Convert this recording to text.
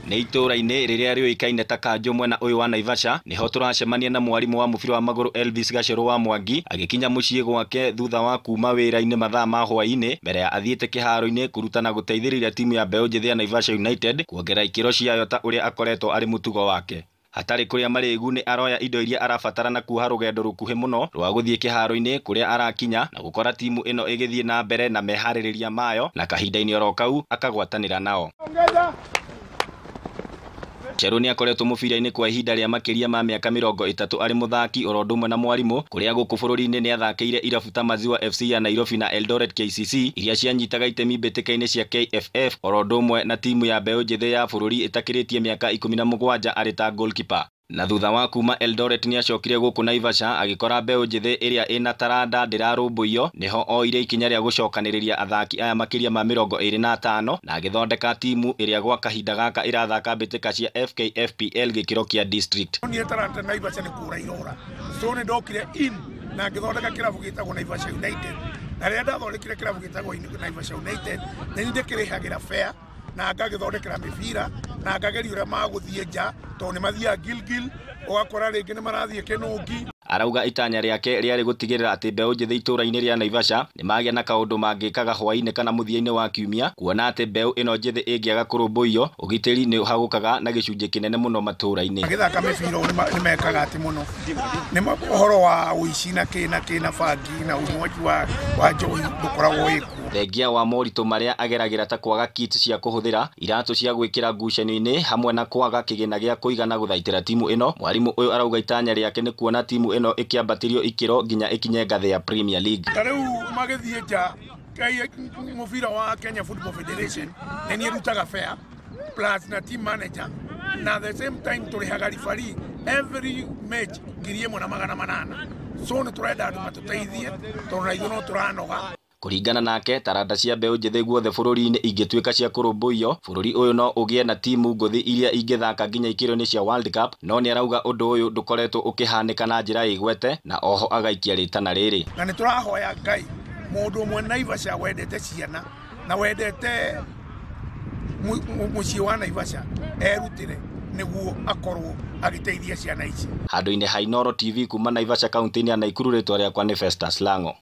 Nĩ itũũra-inĩ rĩrĩa rĩũĩkaine ta Kanjũ mwena ũyũ wa Naivasha niho tũracemania na mwarimu wa mũbira wa magũrũ Elvis Gacero wa Mwangi agĩkinya mũciĩ gwake thutha wa kuma wĩra-inĩ mathaa ma hwaĩ-inĩ mbere ya athiĩte kĩharo-inĩ kũrutana gũteithĩrĩria timu ya mbeũ njĩthĩ ya Naivasha United kuongerera ikĩro ciayo ta ũrĩa akoretwo arĩ mũtugo wake. Hatarĩ kũrĩa marĩgu nĩ aroya indo iria arabatara na kuoha rũgendo rũkuhĩ mũno rwa gũthiĩ kĩharo-inĩ kũrĩa arakinya na gũkora timu ĩno ĩgĩthiĩ na mbere na meharĩrĩria mayo na kahinda-inĩ oro kau akagwatanĩra nao. Gacero nĩ akoretwo mũbira-inĩ kwa ihinda rĩa makĩria ma mĩaka 30 arĩ mũthaki oro ũndũmwe na mwarimũ kũrĩa gũkũ bũrũri-inĩ nĩ athakĩire irabu ta Maziwa FC ya Nairobi na Eldoret KCC iria cianyitaga itemi mbĩtĩka-inĩ cia KFF oro ũndũmwe na timu ya mbeũ njĩthĩ ya bũrũri ĩtakĩrĩtie mĩaka 17 arĩ ta goalkeeper. Na thutha wa kuma Eldoret nĩ acokire gũkũ Naivasha agĩkora mbeũ njĩthĩ ĩrĩa ĩna taranda ndĩrarũmbũiyo niho oire ikinya rĩa gũcokanĩrĩria athaki aya makĩria ma 25 na agĩthondeka timu ĩrĩa gwa kahinda gaka ĩrathaka mbĩtĩka cia FKFPL gĩkĩro kĩa district. Niĩ taranda Naivasha nĩ kũra Inooro. So nĩ ndokire in na ngĩthondeka kĩrabu gĩtagwo Naivasha United. Na rĩrĩa ndathondekire kĩrabu gĩtagwo Naivasha United nĩ ndĩkĩrĩhagĩra fare na ngagĩthondekera mĩbira na ngageria ũrĩa magũthiĩ nja tondũ nĩ mathiaga Gilgil ũgakora rĩngĩ nĩ marathiĩ Kĩnũngi. Arauga itanya rĩake rĩarĩ gũtigĩrĩra atĩ mbeũ njĩthĩ itũũra-inĩ rĩa Naivasha nĩ magĩa na kaũndũ mangĩkaga hwaĩ-inĩ kana mũthia-inĩ wa kiumia kuona atĩ mbeũ ĩno njĩthĩ ĩngĩaga kũrũmbũiyo ũgitĩri nĩ ũhagũkaga na gĩcunjĩ kĩnene mũno matũũra-inĩ. Magĩthaka mĩbira nĩ mekaga atĩ mũno nĩ ũhoro wa ũici na kĩna bangi na ũnyuaji wa njohi ndũkoragwo wĩkuo. Thengia wa moritũ marĩa ageragĩra ta kwaga kit cia kũhũthĩra, iratũ cia gwĩkĩra ngucanio-inĩ hamwe na kwaga kĩgĩna gĩa kũigana gũthaitĩra timu ĩno, mwarimũ ũyũ arauga itanya rĩake nĩ kuona timu ĩno ĩkĩambatĩrio ikĩro nginya ĩkinye ngathĩ ya Premier League. Rĩu magĩthiĩ nja mũbira wa Kenya Football Federation nĩ niĩ rutaga fare plus na team manager na the same time tũrĩhaga referee every match 1,800. So nĩ tũrenda andũ matũteithie tondũ na ithuĩ no tũranoga. Kũringana nake taranda cia mbeũ njĩthĩ guothe bũrũri-inĩ ingĩtuĩka cia kũrũmbũiyo, bũrũri ũyũ no ũgĩe na timu ngũthi iria ingĩthaka nginya ikĩro-inĩ cia World Cup, no nĩ arauga ũndũ ũyũ ndũkoretwo ũkĩhanĩka na njĩra ĩgwete na oho agaikia rĩtana rĩrĩ. Na nĩ tũrahoya Ngai mũndũ ũmwe Naivasha wendete ciana na wendete mũciĩ wa Naivasha erutĩre nĩguo akorwo agĩteithia ciana ici. Handũ-inĩ ha Inooro TV kuma Naivasha kaunti-inĩ ya Naikuru, rĩtwa rĩakwa nĩ Festus Lango.